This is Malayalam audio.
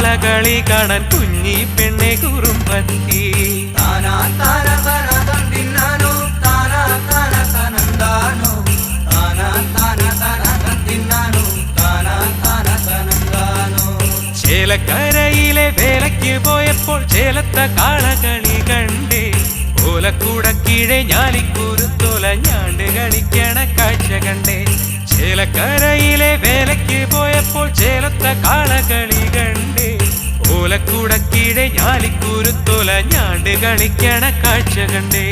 കാളകളി കാണാൻ കുഞ്ഞി പെണ്ണെ കുറുമ്പത്തി ചേലക്കരയിലെ വേലയ്ക്ക് പോയപ്പോൾ ചേലത്തെ കാളകളി കണ്ടേ ഓലക്കൂടക്കീഴെ ഞാലിക്കൂരുത്തോല ഞാണ്ട് കളിക്കണ കാഴ്ച കണ്ടേ ചേലക്കരയിലെ വേലയ്ക്ക് പോയപ്പോൾ ചേലത്തെ കാളകളി കണ്ടേ ഓലക്കൂടക്കീഴെ ഞാലിക്കൂരുത്തോല ഞാണ്ട് കളിക്കണ കാഴ്ച കണ്ടേ